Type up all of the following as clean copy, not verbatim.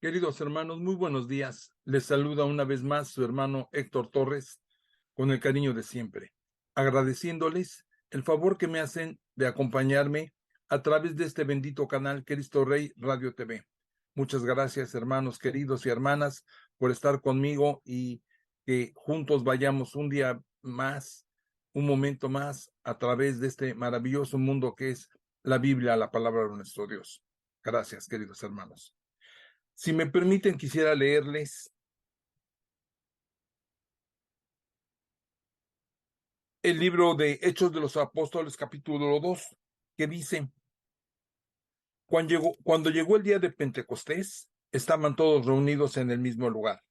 Queridos hermanos, muy buenos días. Les saluda una vez más su hermano Héctor Torres con el cariño de siempre, agradeciéndoles el favor que me hacen de acompañarme a través de este bendito canal Cristo Rey Radio TV. Muchas gracias, hermanos queridos y hermanas, por estar conmigo y que juntos vayamos un día más, un momento más a través de este maravilloso mundo que es la Biblia, la palabra de nuestro Dios. Gracias, queridos hermanos. Si me permiten, quisiera leerles el libro de Hechos de los Apóstoles, capítulo 2, que dice: cuando llegó el día de Pentecostés, estaban todos reunidos en el mismo lugar.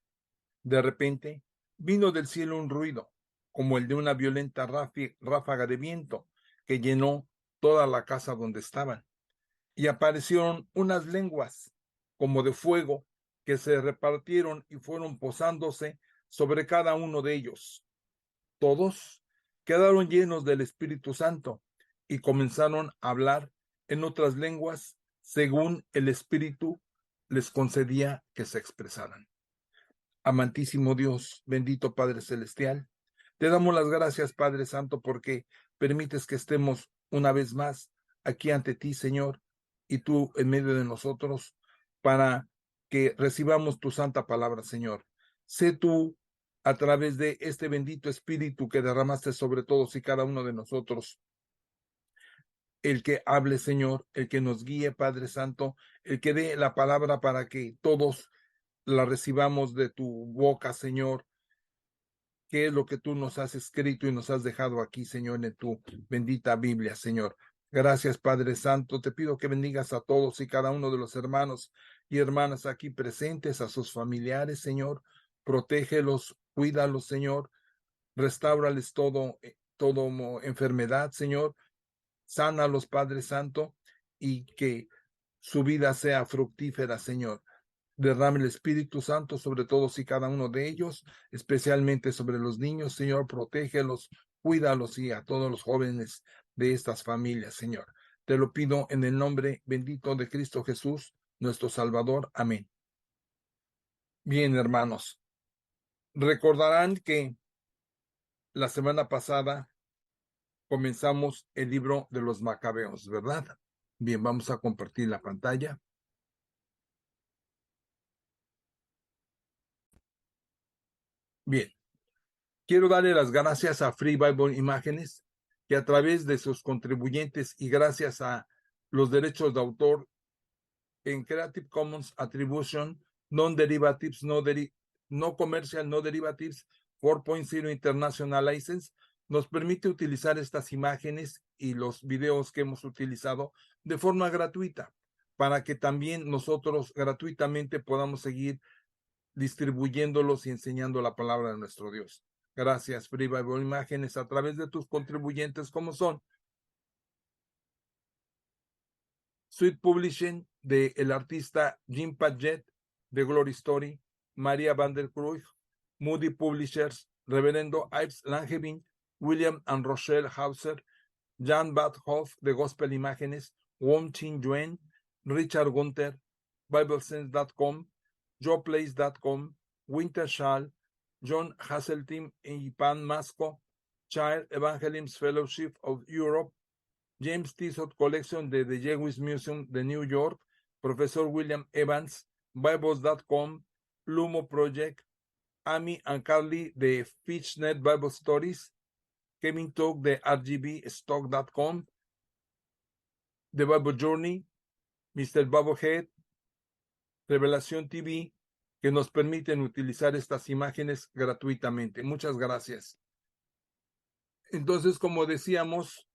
De repente, vino del cielo un ruido, como el de una violenta ráfaga de viento, que llenó toda la casa donde estaban. Y aparecieron unas lenguas, como de fuego, que se repartieron y fueron posándose sobre cada uno de ellos. Todos quedaron llenos del Espíritu Santo y comenzaron a hablar en otras lenguas según el Espíritu les concedía que se expresaran. Amantísimo Dios, bendito Padre Celestial, te damos las gracias, Padre Santo, porque permites que estemos una vez más aquí ante ti, Señor, y tú en medio de nosotros, para que recibamos tu santa palabra, Señor. Sé tú, a través de este bendito Espíritu que derramaste sobre todos y cada uno de nosotros, el que hable, Señor, el que nos guíe, Padre Santo, el que dé la palabra para que todos la recibamos de tu boca, Señor. ¿Qué es lo que tú nos has escrito y nos has dejado aquí, Señor, en tu bendita Biblia, Señor? Gracias, Padre Santo. Te pido que bendigas a todos y cada uno de los hermanos y hermanas aquí presentes, a sus familiares, Señor. Protégelos, cuídalos, Señor. Restáurales todo enfermedad, Señor. Sánalos, Padre Santo, y que su vida sea fructífera, Señor. Derrame el Espíritu Santo sobre todos y cada uno de ellos, especialmente sobre los niños, Señor. Protégelos, cuídalos, y a todos los jóvenes de estas familias, Señor. Te lo pido en el nombre bendito de Cristo Jesús, nuestro Salvador. Amén. Bien, hermanos, recordarán que la semana pasada comenzamos el libro de los Macabeos, ¿verdad? Bien, vamos a compartir la pantalla. Bien, quiero darle las gracias a Free Bible Imágenes, que a través de sus contribuyentes y gracias a los derechos de autor en Creative Commons Attribution, Non-Derivatives, no Commercial, No Derivatives 4.0 International License, nos permite utilizar estas imágenes y los videos que hemos utilizado de forma gratuita, para que también nosotros gratuitamente podamos seguir distribuyéndolos y enseñando la palabra de nuestro Dios. Gracias, Free Bible Imágenes, a través de tus contribuyentes, como son Sweet Publishing, de el artista Jim Padgett, de Glory Story, María Van der Kruij, Moody Publishers, Reverendo Ives Langevin, William and Rochelle Hauser, Jan Badhoff, de Gospel Imágenes, Wong Chin Yuen, Richard Gunther, BibleSense.com, JoePlace.com, Wintershall, John Hasseltine y Pan Masco, Child Evangelism Fellowship of Europe, James Tissot Collection de The Jewish Museum de New York, Profesor William Evans, Bibles.com, Lumo Project, Amy and Carly de Fishnet Bible Stories, Kevin Talk de RGBstock.com, The Bible Journey, Mr. Bubblehead, Revelación TV, que nos permiten utilizar estas imágenes gratuitamente. Muchas gracias. Entonces, como decíamos,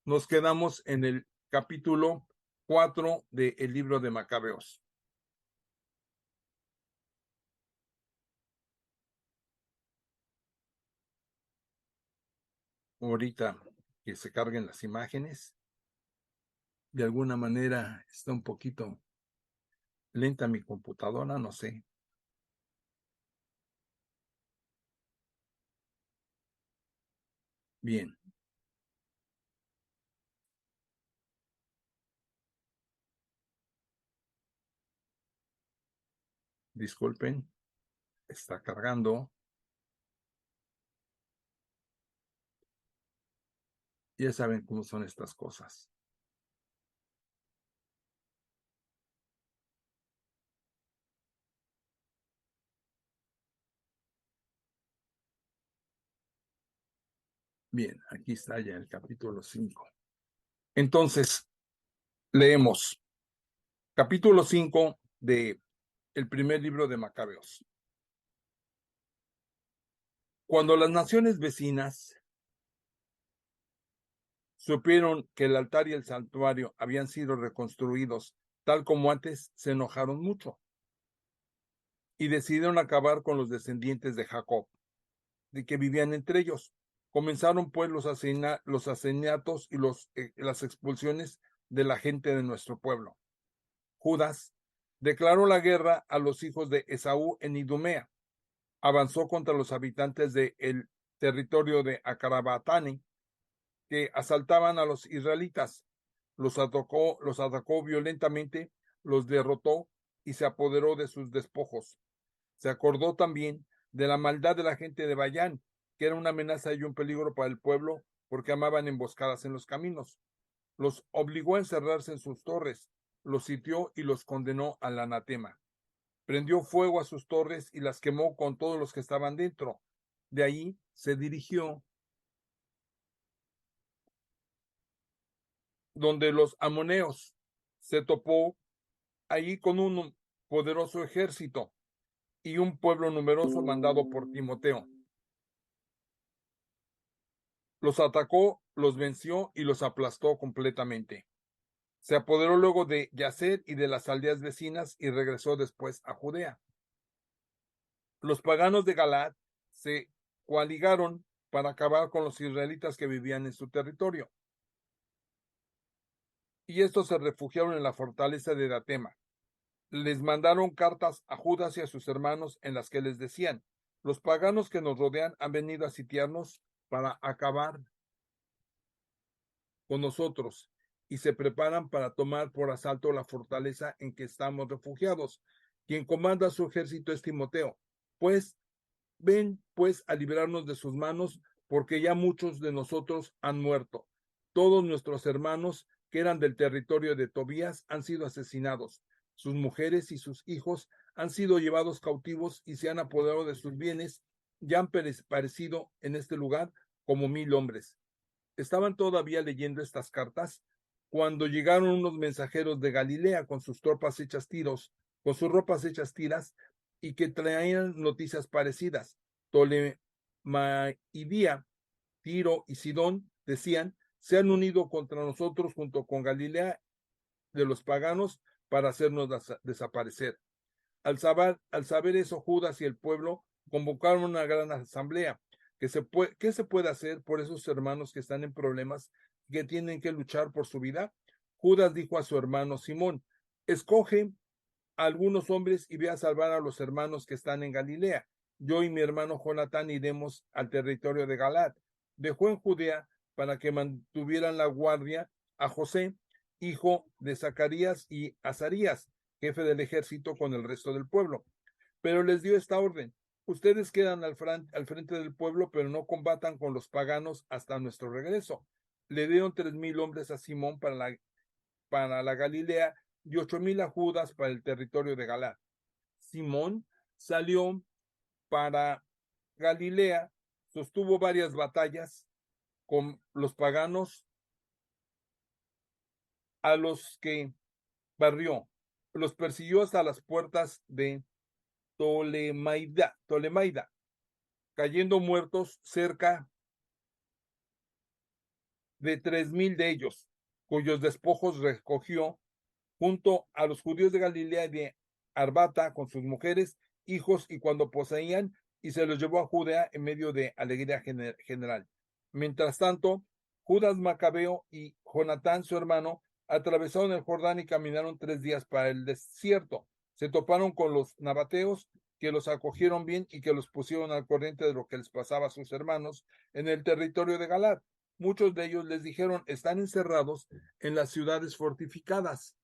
nos quedamos en el capítulo 4 del libro de Macabeos. Ahorita que se carguen las imágenes, de alguna manera está un poquito lenta mi computadora, no sé. Bien. Disculpen, está cargando. Ya saben cómo son estas cosas. Bien, aquí está ya el capítulo 5. Entonces, leemos capítulo 5 de el primer libro de Macabeos. Cuando las naciones vecinas supieron que el altar y el santuario habían sido reconstruidos tal como antes, se enojaron mucho y decidieron acabar con los descendientes de Jacob, de que vivían entre ellos. Comenzaron pues los asesinatos y las expulsiones de la gente de nuestro pueblo. Judas declaró la guerra a los hijos de Esaú en Idumea. Avanzó contra los habitantes del territorio de Acarabatani, que asaltaban a los israelitas. Los atacó violentamente, los derrotó y se apoderó de sus despojos. Se acordó también de la maldad de la gente de Bayán, que era una amenaza y un peligro para el pueblo porque amaban emboscadas en los caminos. Los obligó a encerrarse en sus torres, los sitió y los condenó al anatema. Prendió fuego a sus torres y las quemó con todos los que estaban dentro. De ahí se dirigió donde los amoneos. Se topó allí con un poderoso ejército y un pueblo numeroso mandado por Timoteo. Los atacó, los venció y los aplastó completamente. Se apoderó luego de Yacer y de las aldeas vecinas y regresó después a Judea. Los paganos de Galaad se coaligaron para acabar con los israelitas que vivían en su territorio. Y estos se refugiaron en la fortaleza de Datema. Les mandaron cartas a Judas y a sus hermanos en las que les decían: los paganos que nos rodean han venido a sitiarnos para acabar con nosotros y se preparan para tomar por asalto la fortaleza en que estamos refugiados. Quien comanda su ejército es Timoteo. Pues ven pues a librarnos de sus manos, porque ya muchos de nosotros han muerto. Todos nuestros hermanos que eran del territorio de Tobías han sido asesinados. Sus mujeres y sus hijos han sido llevados cautivos y se han apoderado de sus bienes. Ya han perecido en este lugar como 1000 hombres. Estaban todavía leyendo estas cartas cuando llegaron unos mensajeros de Galilea con sus tropas hechas tiros, con sus ropas hechas tiras, y que traían noticias parecidas. Tolemaidía, Tiro y Sidón decían: se han unido contra nosotros junto con Galilea de los paganos para hacernos desaparecer. Al saber eso, Judas y el pueblo convocaron una gran asamblea. ¿Qué se puede hacer por esos hermanos que están en problemas, que tienen que luchar por su vida? Judas dijo a su hermano Simón: escoge a algunos hombres y ve a salvar a los hermanos que están en Galilea. Yo y mi hermano Jonatán iremos al territorio de Galaad. Dejó en Judea para que mantuvieran la guardia a José, hijo de Zacarías, y Azarías, jefe del ejército, con el resto del pueblo. Pero les dio esta orden: ustedes quedan al frente del pueblo, pero no combatan con los paganos hasta nuestro regreso. Le dieron 3000 hombres a Simón para la Galilea y 8000 a Judas para el territorio de Galaad. Simón salió para Galilea, sostuvo varias batallas con los paganos, a los que barrió. Los persiguió hasta las puertas de Tolemaida, cayendo muertos cerca de 3000 de ellos, cuyos despojos recogió junto a los judíos de Galilea y de Arbata con sus mujeres, hijos y cuando poseían, y se los llevó a Judea en medio de alegría general. Mientras tanto, Judas Macabeo y Jonatán, su hermano, atravesaron el Jordán y caminaron 3 días para el desierto. Se toparon con los nabateos, que los acogieron bien y que los pusieron al corriente de lo que les pasaba a sus hermanos en el territorio de Galaad. Muchos de ellos les dijeron: están encerrados en las ciudades fortificadas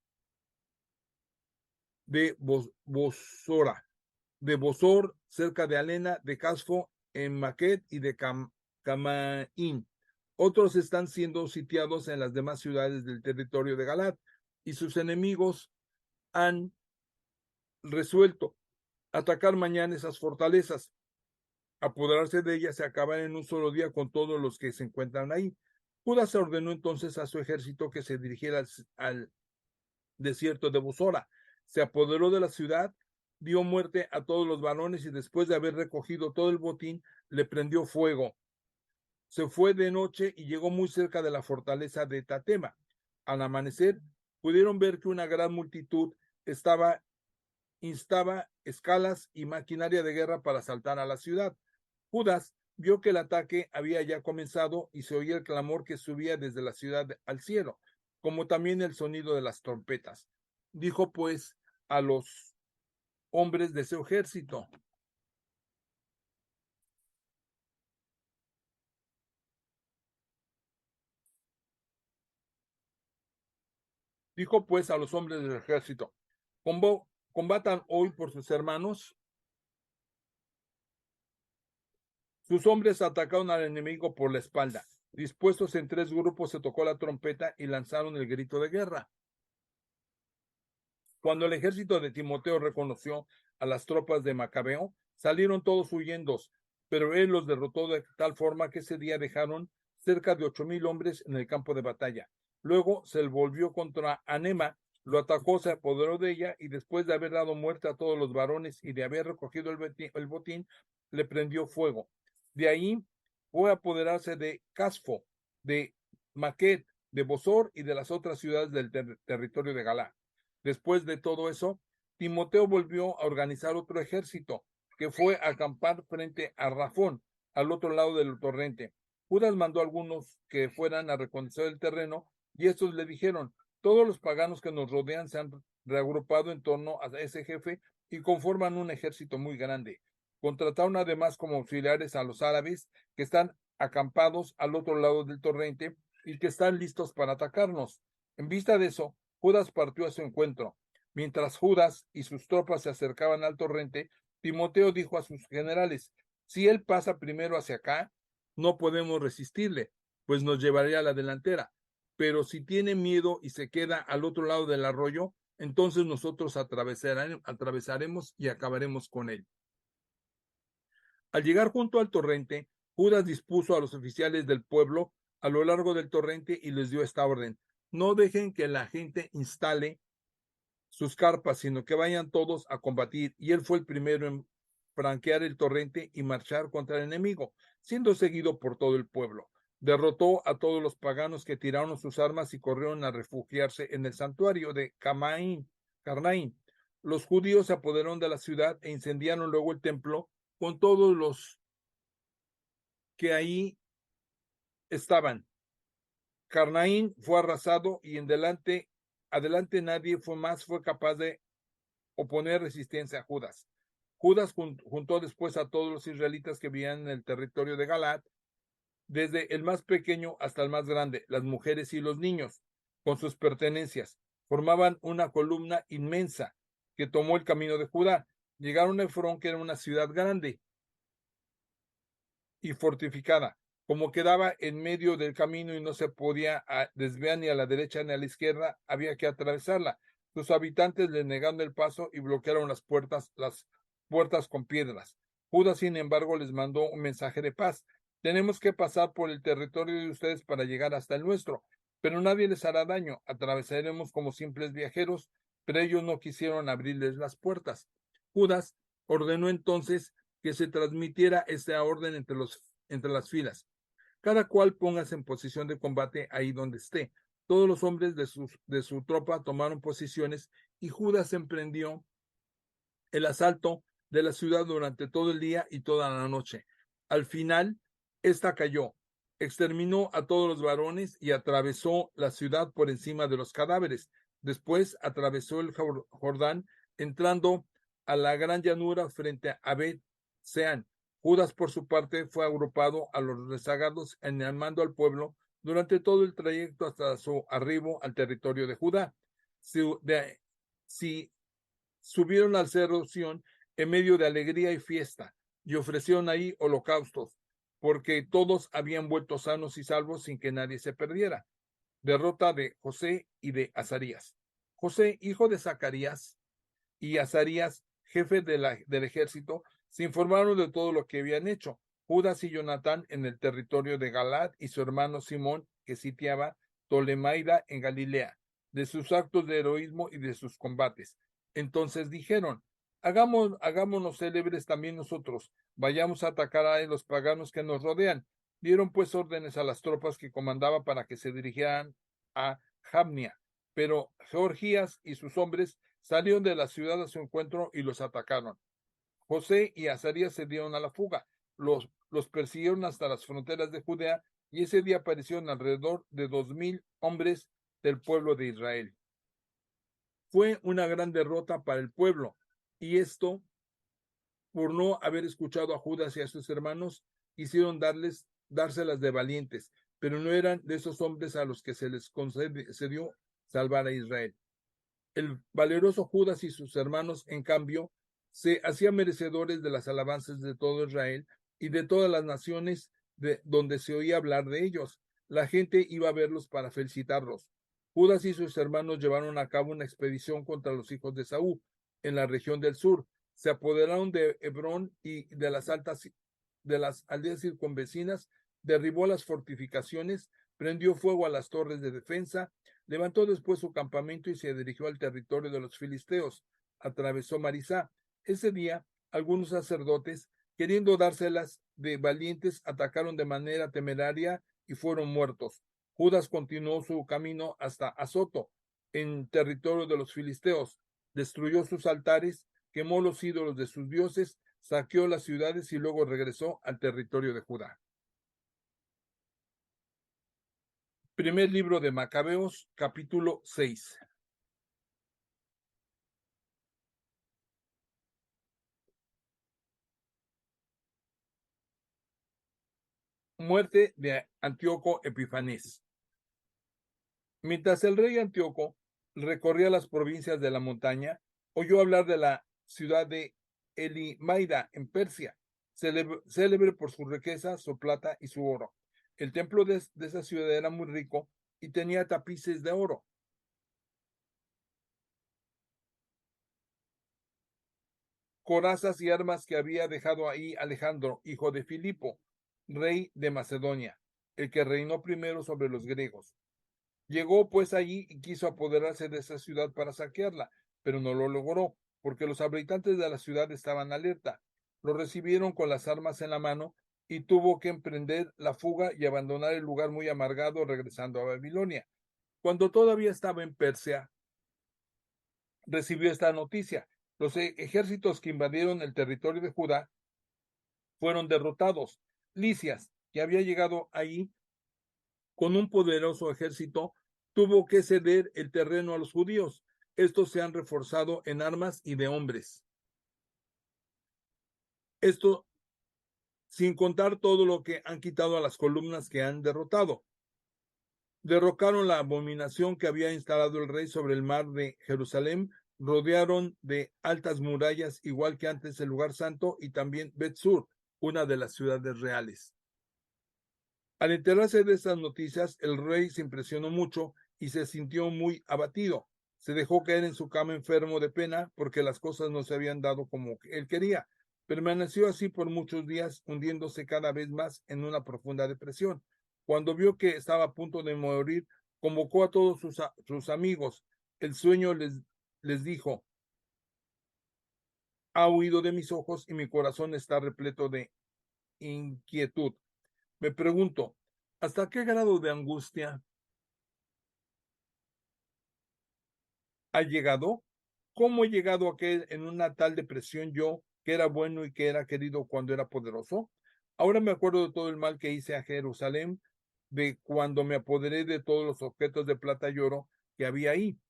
de Bosora de Bosor, cerca de Alena, de Casfo, en Maquet y de Camaín. Otros están siendo sitiados en las demás ciudades del territorio de Galat, y sus enemigos han resuelto atacar mañana esas fortalezas, apoderarse de ellas y acabar en un solo día con todos los que se encuentran ahí. Judas ordenó entonces a su ejército que se dirigiera al desierto de Bosora. Se apoderó de la ciudad, dio muerte a todos los varones y después de haber recogido todo el botín, le prendió fuego. Se fue de noche y llegó muy cerca de la fortaleza de Tatema. Al amanecer, pudieron ver que una gran multitud instaba escalas y maquinaria de guerra para asaltar a la ciudad. Judas vio que el ataque había ya comenzado y se oía el clamor que subía desde la ciudad al cielo, como también el sonido de las trompetas. Dijo pues a los hombres de su ejército, combatan hoy por sus hermanos. Sus hombres atacaron al enemigo por la espalda. Dispuestos en tres grupos, se tocó la trompeta y lanzaron el grito de guerra. Cuando el ejército de Timoteo reconoció a las tropas de Macabeo, salieron todos huyendo, pero él los derrotó de tal forma que ese día dejaron cerca de 8,000 hombres en el campo de batalla. Luego se volvió contra Anema, lo atacó, se apoderó de ella y después de haber dado muerte a todos los varones y de haber recogido el botín, le prendió fuego. De ahí fue a apoderarse de Casfo, de Maquet, de Bosor y de las otras ciudades del territorio de Galá. Después de todo eso, Timoteo volvió a organizar otro ejército que fue a acampar frente a Rafón, al otro lado del torrente. Judas mandó a algunos que fueran a reconocer el terreno y estos le dijeron, todos los paganos que nos rodean se han reagrupado en torno a ese jefe y conforman un ejército muy grande. Contrataron además como auxiliares a los árabes que están acampados al otro lado del torrente y que están listos para atacarnos. En vista de eso, Judas partió a su encuentro. Mientras Judas y sus tropas se acercaban al torrente, Timoteo dijo a sus generales, si él pasa primero hacia acá, no podemos resistirle, pues nos llevaría a la delantera. Pero si tiene miedo y se queda al otro lado del arroyo, entonces nosotros atravesaremos y acabaremos con él. Al llegar junto al torrente, Judas dispuso a los oficiales del pueblo a lo largo del torrente y les dio esta orden: no dejen que la gente instale sus carpas, sino que vayan todos a combatir. Y él fue el primero en franquear el torrente y marchar contra el enemigo, siendo seguido por todo el pueblo. Derrotó a todos los paganos que tiraron sus armas y corrieron a refugiarse en el santuario de Carnaín. Los judíos se apoderaron de la ciudad e incendiaron luego el templo con todos los que ahí estaban. Carnaín fue arrasado y adelante nadie fue capaz de oponer resistencia a Judas. Judas juntó después a todos los israelitas que vivían en el territorio de Galaad, desde el más pequeño hasta el más grande, las mujeres y los niños, con sus pertenencias. Formaban una columna inmensa que tomó el camino de Judá. Llegaron a Efrón, que era una ciudad grande y fortificada. Como quedaba en medio del camino y no se podía desviar ni a la derecha ni a la izquierda, había que atravesarla. Sus habitantes le negaron el paso y bloquearon las puertas con piedras. Judas, sin embargo, les mandó un mensaje de paz. Tenemos que pasar por el territorio de ustedes para llegar hasta el nuestro, pero nadie les hará daño. Atravesaremos como simples viajeros, pero ellos no quisieron abrirles las puertas. Judas ordenó entonces que se transmitiera esta orden entre las filas. Cada cual póngase en posición de combate ahí donde esté. Todos los hombres de su tropa tomaron posiciones y Judas emprendió el asalto de la ciudad durante todo el día y toda la noche. Al final, esta cayó, exterminó a todos los varones y atravesó la ciudad por encima de los cadáveres. Después atravesó el Jordán, entrando a la gran llanura frente a Bet-Sean. Judas, por su parte, fue agrupado a los rezagados, animando al pueblo durante todo el trayecto hasta su arribo al territorio de Judá. Si subieron al cerro Sión en medio de alegría y fiesta, y ofrecieron ahí holocaustos, porque todos habían vuelto sanos y salvos sin que nadie se perdiera. Derrota de José y de Azarías. José, hijo de Zacarías, y Azarías, jefe del ejército, se informaron de todo lo que habían hecho. Judas y Jonatán en el territorio de Galaad y su hermano Simón, que sitiaba Tolemaida en Galilea, de sus actos de heroísmo y de sus combates. Entonces dijeron, hagámonos célebres también nosotros, vayamos a atacar a los paganos que nos rodean. Dieron pues órdenes a las tropas que comandaba para que se dirigieran a Jamnia, pero Georgías y sus hombres salieron de la ciudad a su encuentro y los atacaron. José y Azarías se dieron a la fuga, los persiguieron hasta las fronteras de Judea y ese día aparecieron alrededor de 2000 hombres del pueblo de Israel. Fue una gran derrota para el pueblo y esto, por no haber escuchado a Judas y a sus hermanos, quisieron dárselas de valientes, pero no eran de esos hombres a los que se les concedió salvar a Israel. El valeroso Judas y sus hermanos, en cambio, se hacían merecedores de las alabanzas de todo Israel y de todas las naciones donde se oía hablar de ellos. La gente iba a verlos para felicitarlos. Judas y sus hermanos llevaron a cabo una expedición contra los hijos de Saúl en la región del sur. Se apoderaron de Hebrón y de las aldeas circunvecinas, derribó las fortificaciones, prendió fuego a las torres de defensa, levantó después su campamento y se dirigió al territorio de los filisteos. Atravesó Marisá. Ese día, algunos sacerdotes, queriendo dárselas de valientes, atacaron de manera temeraria y fueron muertos. Judas continuó su camino hasta Azoto, en territorio de los filisteos. Destruyó sus altares, quemó los ídolos de sus dioses, saqueó las ciudades y luego regresó al territorio de Judá. Primer libro de Macabeos, capítulo 6. Muerte de Antíoco Epifanes. Mientras el rey Antíoco recorría las provincias de la montaña, oyó hablar de la ciudad de Elimaida en Persia, célebre por su riqueza, su plata y su oro. El templo de esa ciudad era muy rico y tenía tapices de oro. Corazas y armas que había dejado ahí Alejandro, hijo de Filipo, rey de Macedonia, el que reinó primero sobre los griegos. Llegó pues allí y quiso apoderarse de esa ciudad para saquearla, pero no lo logró, porque los habitantes de la ciudad estaban alerta. Lo recibieron con las armas en la mano y tuvo que emprender la fuga y abandonar el lugar muy amargado, regresando a Babilonia. Cuando todavía estaba en Persia, recibió esta noticia. Los ejércitos que invadieron el territorio de Judá fueron derrotados. Lisias, que había llegado ahí con un poderoso ejército, tuvo que ceder el terreno a los judíos. Estos se han reforzado en armas y de hombres. Esto sin contar todo lo que han quitado a las columnas que han derrotado. Derrocaron la abominación que había instalado el rey sobre el mar de Jerusalén, rodearon de altas murallas, igual que antes el lugar santo, y también Bet-Sur, una de las ciudades reales. Al enterarse de estas noticias, el rey se impresionó mucho y se sintió muy abatido. Se dejó caer en su cama enfermo de pena porque las cosas no se habían dado como él quería. Permaneció así por muchos días, hundiéndose cada vez más en una profunda depresión. Cuando vio que estaba a punto de morir, convocó a todos sus amigos. El sueño les dijo: ha huido de mis ojos y mi corazón está repleto de inquietud. Me pregunto, ¿hasta qué grado de angustia ha llegado? ¿Cómo he llegado a que en una tal depresión yo, que era bueno y que era querido cuando era poderoso? Ahora me acuerdo de todo el mal que hice a Jerusalén, de cuando me apoderé de todos los objetos de plata y oro que había ahí,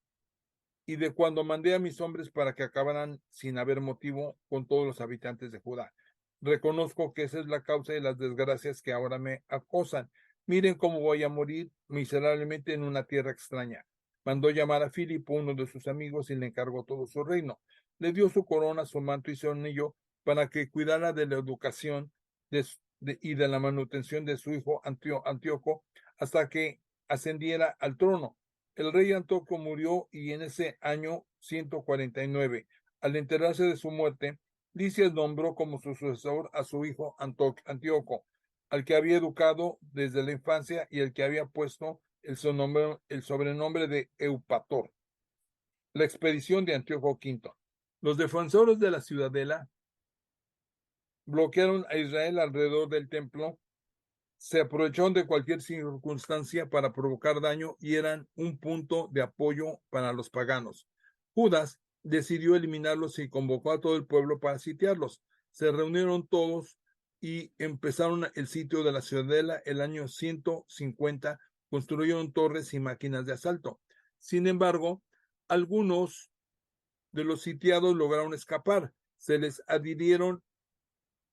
y de cuando mandé a mis hombres para que acabaran sin haber motivo con todos los habitantes de Judá. Reconozco que esa es la causa de las desgracias que ahora me acosan. Miren cómo voy a morir miserablemente en una tierra extraña. Mandó llamar a Filipo, uno de sus amigos, y le encargó todo su reino. le dio su corona, su manto y su anillo para que cuidara de la educación y de la manutención de su hijo Antíoco hasta que ascendiera al trono. El rey Antíoco murió y en ese año 149, al enterarse de su muerte, Licias nombró como su sucesor a su hijo Antíoco, al que había educado desde la infancia y al que había puesto el sobrenombre de Eupator. La expedición de Antíoco V. Los defensores de la ciudadela bloquearon a Israel alrededor del templo, se aprovecharon de cualquier circunstancia para provocar daño y eran un punto de apoyo para los paganos. Judas decidió eliminarlos y convocó a todo el pueblo para sitiarlos. Se reunieron todos y empezaron el sitio de la ciudadela el año 150, construyeron torres y máquinas de asalto. Sin embargo, algunos de los sitiados lograron escapar. Se les adhirieron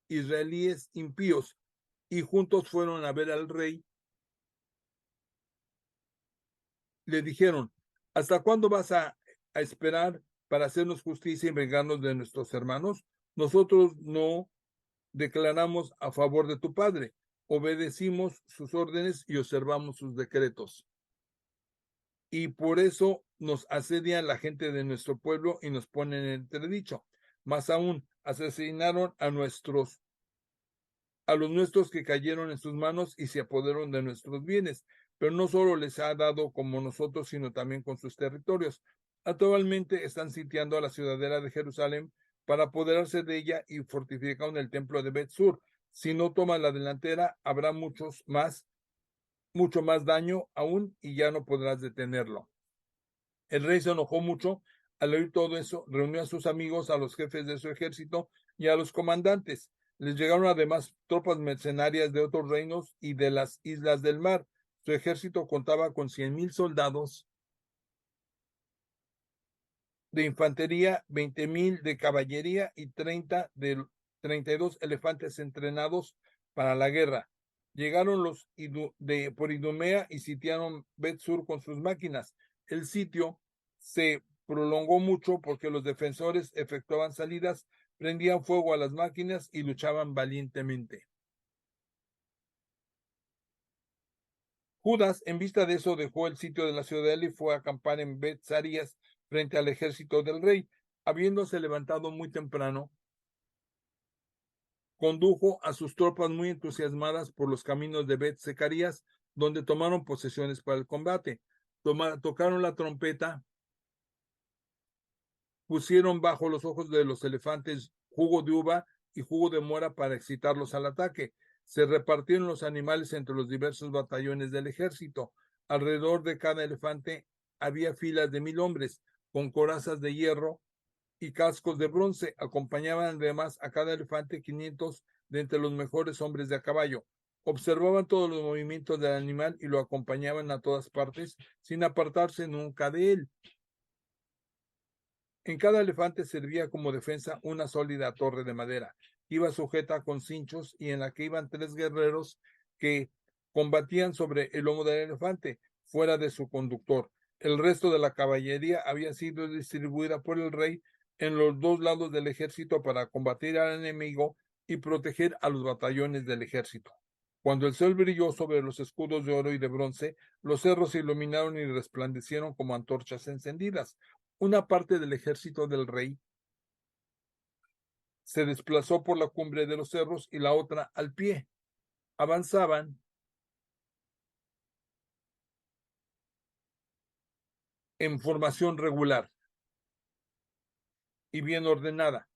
israelíes impíos y juntos fueron a ver al rey. Le dijeron: ¿hasta cuándo vas a esperar para hacernos justicia y vengarnos de nuestros hermanos? Nosotros no declaramos a favor de tu padre, obedecimos sus órdenes y observamos sus decretos. Y por eso nos asedian la gente de nuestro pueblo y nos ponen en entredicho. Más aún, asesinaron a los nuestros que cayeron en sus manos y se apoderaron de nuestros bienes, pero no solo les ha dado como nosotros, sino también con sus territorios. Actualmente están sitiando a la ciudadela de Jerusalén para apoderarse de ella y fortificaron el templo de Bet-Sur. Si no toman la delantera, habrá mucho más daño aún y ya no podrás detenerlo. El rey se enojó mucho al oír todo eso, reunió a sus amigos, a los jefes de su ejército y a los comandantes. Les llegaron además tropas mercenarias de otros reinos y de las islas del mar. Su ejército contaba con 100,000 soldados de infantería, 20,000 de caballería y 32 elefantes entrenados para la guerra. Llegaron los por Idumea y sitiaron Bet-Sur con sus máquinas. El sitio se prolongó mucho porque los defensores efectuaban salidas, prendían fuego a las máquinas y luchaban valientemente. Judas, en vista de eso, dejó el sitio de la ciudadela y fue a acampar en Bet-Sarías frente al ejército del rey. Habiéndose levantado muy temprano, condujo a sus tropas muy entusiasmadas por los caminos de Bet-Zacarías, donde tomaron posesiones para el combate. Tocaron la trompeta, pusieron bajo los ojos de los elefantes jugo de uva y jugo de mora para excitarlos al ataque. Se repartieron los animales entre los diversos batallones del ejército. Alrededor de cada elefante había filas de 1,000 hombres con corazas de hierro y cascos de bronce. Acompañaban además a cada elefante 500 de entre los mejores hombres de a caballo. Observaban todos los movimientos del animal y lo acompañaban a todas partes sin apartarse nunca de él. En cada elefante servía como defensa una sólida torre de madera. Iba sujeta con cinchos y en la que iban 3 guerreros que combatían sobre el lomo del elefante, fuera de su conductor. El resto de la caballería había sido distribuida por el rey en los 2 lados del ejército para combatir al enemigo y proteger a los batallones del ejército. Cuando el sol brilló sobre los escudos de oro y de bronce, los cerros se iluminaron y resplandecieron como antorchas encendidas. Una parte del ejército del rey se desplazó por la cumbre de los cerros y la otra al pie. Avanzaban en formación regular y bien ordenada.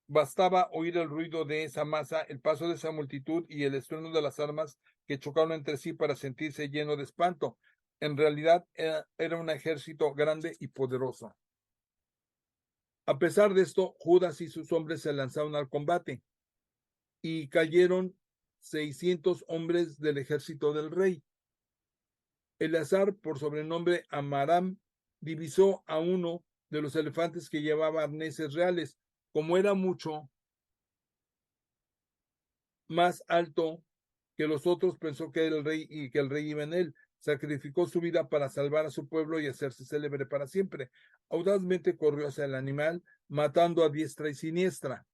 Bastaba oír el ruido de esa masa, el paso de esa multitud y el estruendo de las armas que chocaron entre sí para sentirse lleno de espanto. En realidad era un ejército grande y poderoso. A pesar de esto, Judas y sus hombres se lanzaron al combate y cayeron 600 hombres del ejército del rey. Eleazar, por sobrenombre Amaram, divisó a uno de los elefantes que llevaba arneses reales. Como era mucho más alto que los otros, pensó que era el rey y que el rey iba en él. sacrificó su vida para salvar a su pueblo y hacerse célebre para siempre. Audazmente corrió hacia el animal, matando a diestra y siniestra,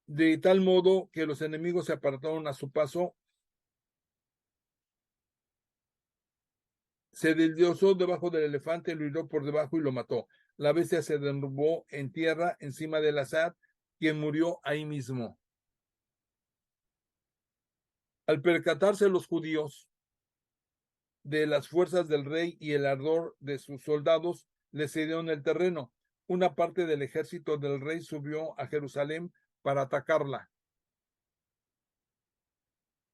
de tal modo que los enemigos se apartaron a su paso. Se deslizó debajo del elefante, lo hirió por debajo y lo mató. La bestia se derrumbó en tierra encima del azar, quien murió ahí mismo. Al percatarse los judíos de las fuerzas del rey y el ardor de sus soldados, le cedieron el terreno. Una parte del ejército del rey subió a Jerusalén para atacarla,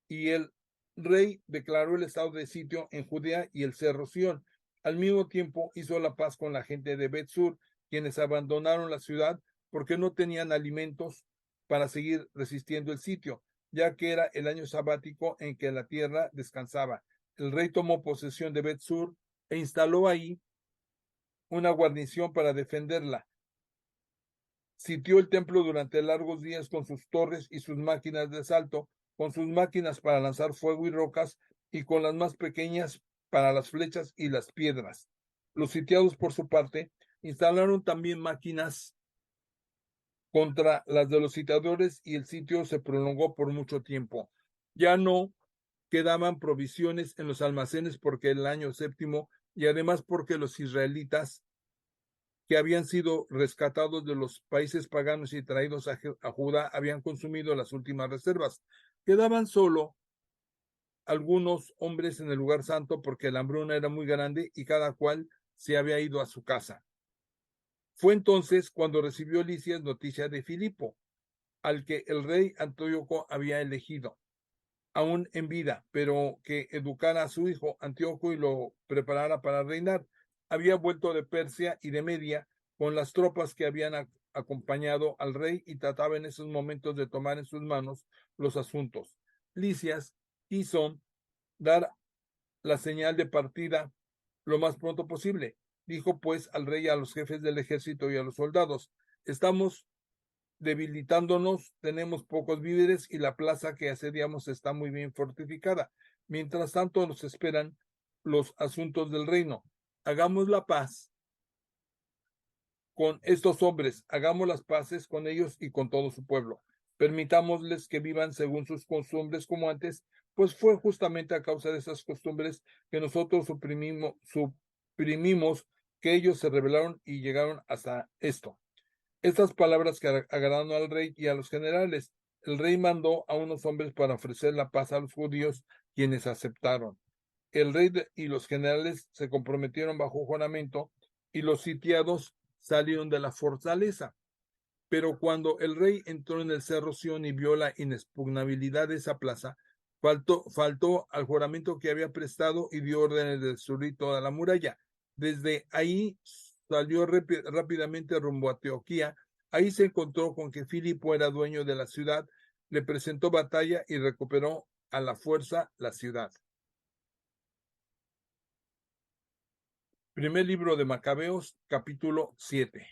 y el rey declaró el estado de sitio en Judea y el cerro Sión. Al mismo tiempo hizo la paz con la gente de Bet-Sur, quienes abandonaron la ciudad porque no tenían alimentos para seguir resistiendo el sitio, ya que era el año sabático en que la tierra descansaba. El rey tomó posesión de Bet-Sur e instaló ahí una guarnición para defenderla. Sitió el templo durante largos días con sus torres y sus máquinas de asalto, con sus máquinas para lanzar fuego y rocas, y con las más pequeñas para las flechas y las piedras. Los sitiados, por su parte, instalaron también máquinas contra las de los sitiadores, y el sitio se prolongó por mucho tiempo. Ya no quedaban provisiones en los almacenes porque el año séptimo, y además porque los israelitas que habían sido rescatados de los países paganos y traídos a Judá habían consumido las últimas reservas. Quedaban solo algunos hombres en el lugar santo porque la hambruna era muy grande y cada cual se había ido a su casa. Fue entonces cuando recibió Lisias noticia de Filipo, al que el rey Antíoco había elegido, aún en vida, pero que educara a su hijo Antíoco y lo preparara para reinar. Había vuelto de Persia y de Media con las tropas que habían acompañado al rey y trataba en esos momentos de tomar en sus manos los asuntos. Lisias quiso dar la señal de partida lo más pronto posible. Dijo pues al rey, a los jefes del ejército y a los soldados: estamos debilitándonos, tenemos pocos víveres y la plaza que asediamos está muy bien fortificada. Mientras tanto nos esperan los asuntos del reino. Hagamos la paz con estos hombres, hagamos las paces con ellos y con todo su pueblo. Permitámosles que vivan según sus costumbres como antes, pues fue justamente a causa de esas costumbres que nosotros suprimimos que ellos se rebelaron y llegaron hasta esto. Estas palabras que agradaron al rey y a los generales. El rey mandó a unos hombres para ofrecer la paz a los judíos, quienes aceptaron. El rey y los generales se comprometieron bajo juramento, y los sitiados salieron de la fortaleza. Pero cuando el rey entró en el cerro Sión y vio la inexpugnabilidad de esa plaza, faltó al juramento que había prestado y dio órdenes de destruir toda la muralla. Desde ahí salió rápidamente rumbo a Antioquía. Ahí se encontró con que Filipo era dueño de la ciudad, le presentó batalla y recuperó a la fuerza la ciudad. Primer libro de Macabeos, capítulo 7.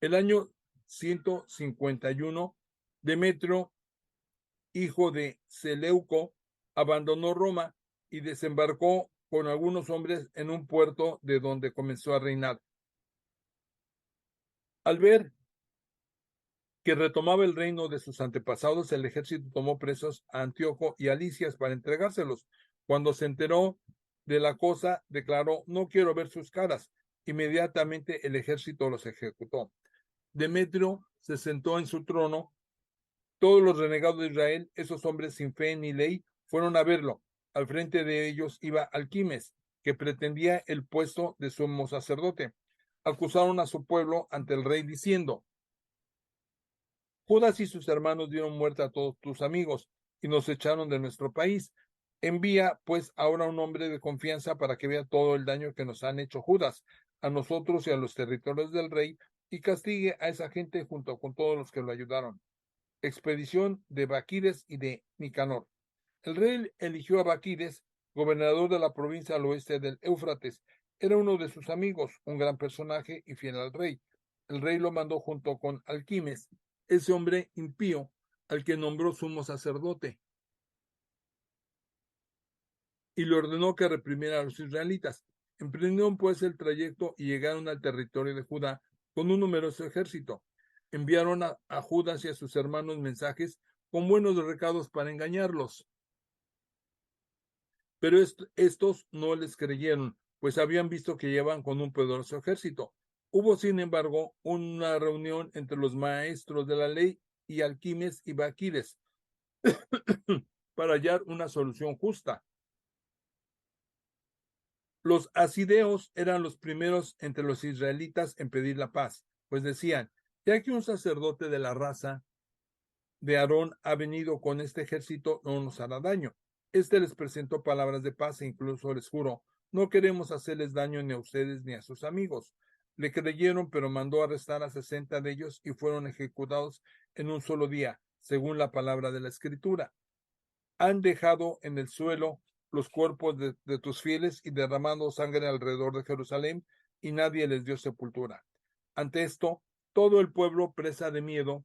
El año 151, Demetrio, hijo de Seleuco, abandonó Roma y desembarcó con algunos hombres en un puerto de donde comenzó a reinar. Al ver que retomaba el reino de sus antepasados, el ejército tomó presos a Antíoco y a Lisias para entregárselos. Cuando se enteró de la cosa, declaró: no quiero ver sus caras. Inmediatamente el ejército los ejecutó. Demetrio se sentó en su trono. Todos los renegados de Israel, esos hombres sin fe ni ley, fueron a verlo. Al frente de ellos iba Alquimes, que pretendía el puesto de sumo sacerdote. Acusaron a su pueblo ante el rey diciendo: Judas y sus hermanos dieron muerte a todos tus amigos y nos echaron de nuestro país. Envía pues ahora un hombre de confianza para que vea todo el daño que nos han hecho Judas, a nosotros y a los territorios del rey, y castigue a esa gente junto con todos los que lo ayudaron. Expedición de Baquides y de Nicanor. El rey eligió a Baquides, gobernador de la provincia al oeste del Éufrates. Era uno de sus amigos, un gran personaje y fiel al rey. el rey lo mandó junto con Alquimes, ese hombre impío al que nombró sumo sacerdote, y le ordenó que reprimiera a los israelitas. Emprendieron pues el trayecto y llegaron al territorio de Judá con un numeroso ejército. Enviaron a Judas y a sus hermanos mensajes con buenos recados para engañarlos. Pero estos no les creyeron, pues habían visto que llevaban con un poderoso ejército. Hubo, sin embargo, una reunión entre los maestros de la ley y Alquimes y Baquiles para hallar una solución justa. Los asideos eran los primeros entre los israelitas en pedir la paz, pues decían, ya que un sacerdote de la raza de Aarón ha venido con este ejército, no nos hará daño. Este les presentó palabras de paz e incluso les juró, no queremos hacerles daño ni a ustedes ni a sus amigos. Le creyeron, pero mandó arrestar a 60 de ellos y fueron ejecutados en un solo día, según la palabra de la Escritura. Han dejado en el suelo los cuerpos de tus fieles y derramando sangre alrededor de Jerusalén, y nadie les dio sepultura. Ante esto, todo el pueblo, presa de miedo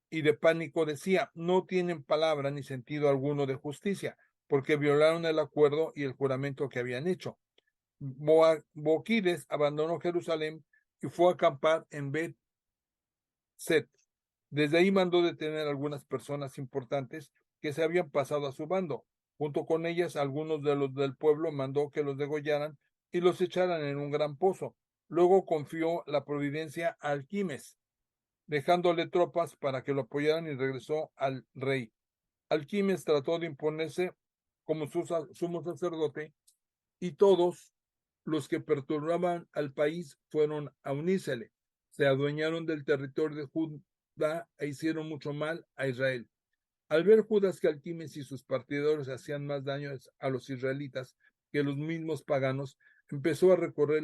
y de pánico, decía, no tienen palabra ni sentido alguno de justicia, porque violaron el acuerdo y el juramento que habían hecho. Boquides abandonó Jerusalén y fue a acampar en Bet-Set. Desde ahí mandó detener a algunas personas importantes que se habían pasado a su bando. Junto con ellas, algunos de los del pueblo mandó que los degollaran y los echaran en un gran pozo. Luego confió la providencia a Alquimes, dejándole tropas para que lo apoyaran, y regresó al rey. Alquimes trató de imponerse como sumo sacerdote, y todos los que perturbaban al país fueron a unírsele. Se adueñaron del territorio de Judá e hicieron mucho mal a Israel. Al ver Judas que Alquimes y sus partidarios hacían más daño a los israelitas que los mismos paganos, empezó a recorrer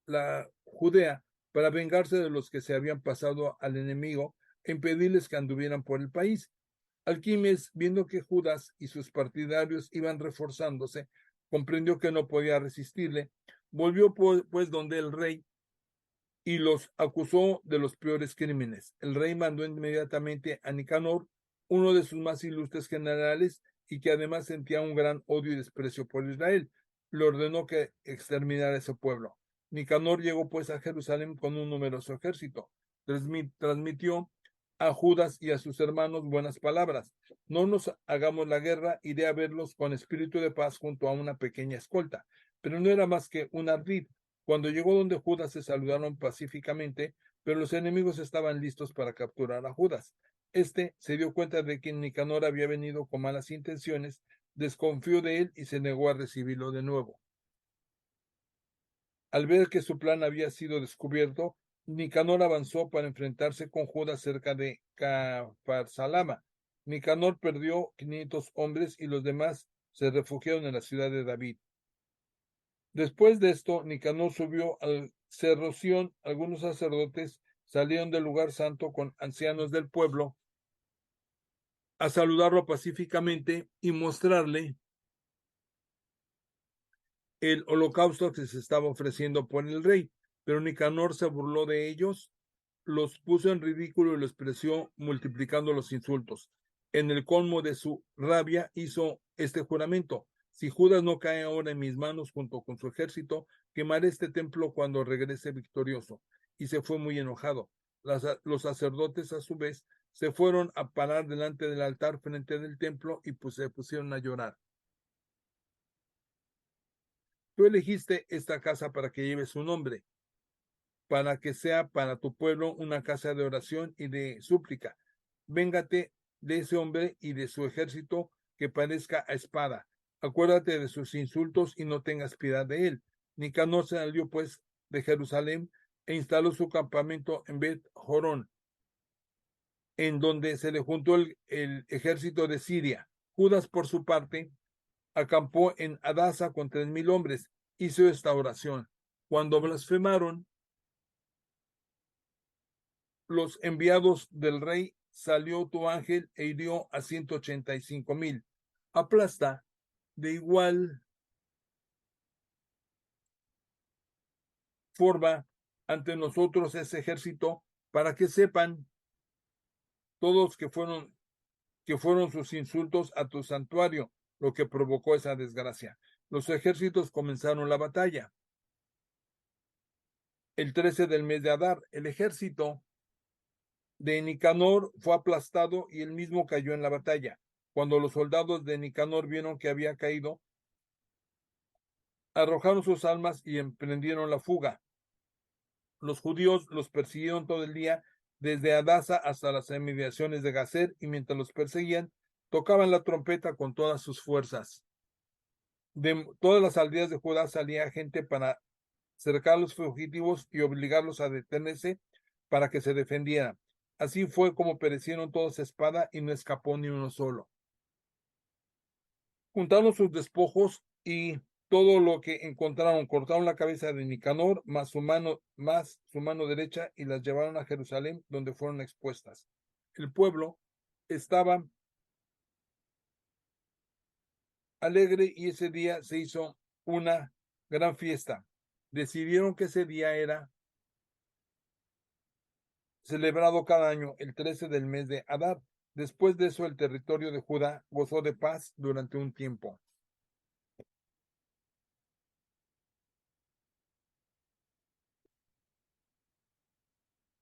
la Judea para vengarse de los que se habían pasado al enemigo e impedirles que anduvieran por el país. Alquimes, viendo que Judas y sus partidarios iban reforzándose, comprendió que no podía resistirle, volvió pues donde el rey y los acusó de los peores crímenes. El rey mandó inmediatamente a Nicanor, uno de sus más ilustres generales, y que además sentía un gran odio y desprecio por Israel. Le ordenó que exterminara ese pueblo. Nicanor llegó pues a Jerusalén con un numeroso ejército. Transmitió a Judas y a sus hermanos buenas palabras. No nos hagamos la guerra, iré a verlos con espíritu de paz junto a una pequeña escolta. Pero no era más que un ardid. Cuando llegó donde Judas, se saludaron pacíficamente, pero los enemigos estaban listos para capturar a Judas. Este se dio cuenta de que Nicanor había venido con malas intenciones, desconfió de él y se negó a recibirlo de nuevo. Al ver que su plan había sido descubierto, Nicanor avanzó para enfrentarse con Judas cerca de Cafarsalama. Nicanor perdió 500 hombres y los demás se refugiaron en la ciudad de David. Después de esto, Nicanor subió al cerro Sión. Algunos sacerdotes salieron del lugar santo con ancianos del pueblo a saludarlo pacíficamente y mostrarle el holocausto que se estaba ofreciendo por el rey. Pero Nicanor se burló de ellos, los puso en ridículo y los preció multiplicando los insultos. En el colmo de su rabia hizo este juramento: si Judas no cae ahora en mis manos junto con su ejército, quemaré este templo cuando regrese victorioso. Y se fue muy enojado. Los sacerdotes, a su vez, se fueron a parar delante del altar frente del templo y pues se pusieron a llorar. Tú elegiste esta casa para que lleve su nombre, para que sea para tu pueblo una casa de oración y de súplica. Véngate de ese hombre y de su ejército que parezca a espada. Acuérdate de sus insultos y no tengas piedad de él. Nicanor se salió pues de Jerusalén e instaló su campamento en Bet Jorón, en donde se le juntó el ejército de Siria. Judas, por su parte, acampó en Adasa con 3,000 hombres. Hizo esta oración: cuando blasfemaron los enviados del rey, salió tu ángel e hirió a 185,000. Aplasta de igual forma ante nosotros ese ejército, para que sepan todos que fueron sus insultos a tu santuario lo que provocó esa desgracia. Los ejércitos comenzaron la batalla. El 13 del mes de Adar, el ejército de Nicanor fue aplastado y él mismo cayó en la batalla. Cuando los soldados de Nicanor vieron que había caído, arrojaron sus armas y emprendieron la fuga. Los judíos los persiguieron todo el día, desde Adasa hasta las inmediaciones de Gazer, y mientras los perseguían, tocaban la trompeta con todas sus fuerzas. De todas las aldeas de Judá salía gente para cercar a los fugitivos y obligarlos a detenerse para que se defendieran. Así fue como perecieron todos a espada y no escapó ni uno solo. Juntaron sus despojos y todo lo que encontraron, cortaron la cabeza de Nicanor más su mano derecha y las llevaron a Jerusalén, donde fueron expuestas. El pueblo estaba alegre y ese día se hizo una gran fiesta. Decidieron que ese día era celebrado cada año, el 13 del mes de Adar. Después de eso, el territorio de Judá gozó de paz durante un tiempo.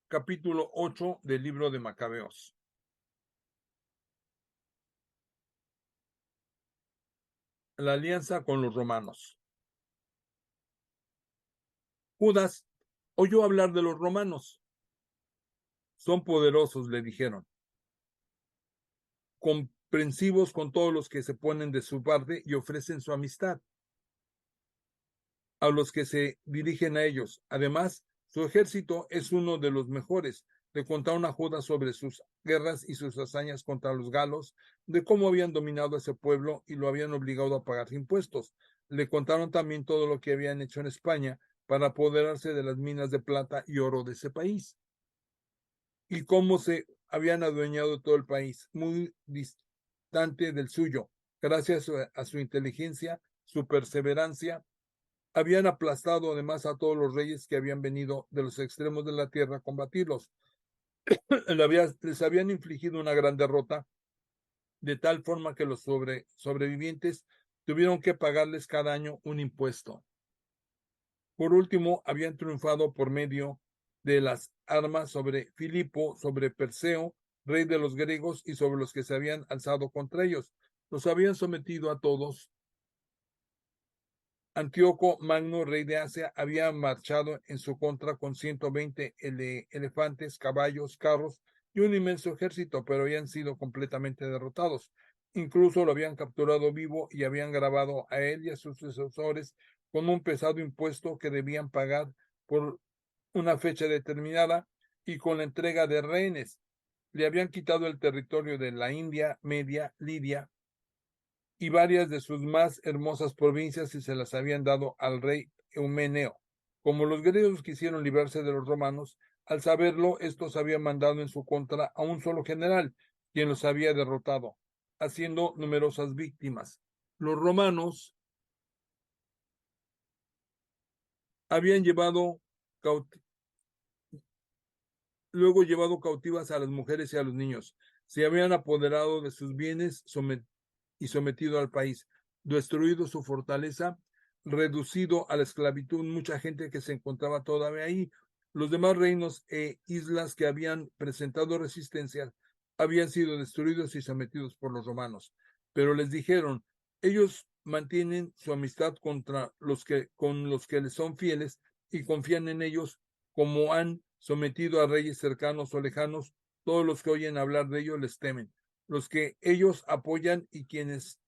Capítulo 8 del libro de Macabeos. La alianza con los romanos. Judas oyó hablar de los romanos. Son poderosos, le dijeron, comprensivos con todos los que se ponen de su parte y ofrecen su amistad a los que se dirigen a ellos. Además, su ejército es uno de los mejores. Le contaron a Judas sobre sus guerras y sus hazañas contra los galos, de cómo habían dominado ese pueblo y lo habían obligado a pagar impuestos. Le contaron también todo lo que habían hecho en España para apoderarse de las minas de plata y oro de ese país, y cómo se habían adueñado de todo el país, muy distante del suyo. Gracias a su inteligencia, su perseverancia, habían aplastado además a todos los reyes que habían venido de los extremos de la tierra a combatirlos. Les habían infligido una gran derrota, de tal forma que los sobrevivientes tuvieron que pagarles cada año un impuesto. Por último, habían triunfado por medio de las armas sobre Filipo, sobre Perseo, rey de los griegos, y sobre los que se habían alzado contra ellos. Los habían sometido a todos. Antíoco Magno, rey de Asia, había marchado en su contra con 120 elefantes, caballos, carros y un inmenso ejército, pero habían sido completamente derrotados. Incluso lo habían capturado vivo y habían grabado a él y a sus sucesores con un pesado impuesto que debían pagar por una fecha determinada y con la entrega de rehenes. Le habían quitado el territorio de la India Media, Lidia, y varias de sus más hermosas provincias y se las habían dado al rey Eumeneo. Como los griegos quisieron librarse de los romanos, al saberlo, estos habían mandado en su contra a un solo general, quien los había derrotado, haciendo numerosas víctimas. Los romanos habían luego llevado cautivas a las mujeres y a los niños, se habían apoderado de sus bienes y sometido al país, destruido su fortaleza, reducido a la esclavitud mucha gente que se encontraba todavía ahí. Los demás reinos e islas que habían presentado resistencia habían sido destruidos y sometidos por los romanos. Pero les dijeron, ellos mantienen su amistad con los que les son fieles y confían en ellos, como han sometido a reyes cercanos o lejanos. Todos los que oyen hablar de ellos les temen. Los que ellos apoyan y quienes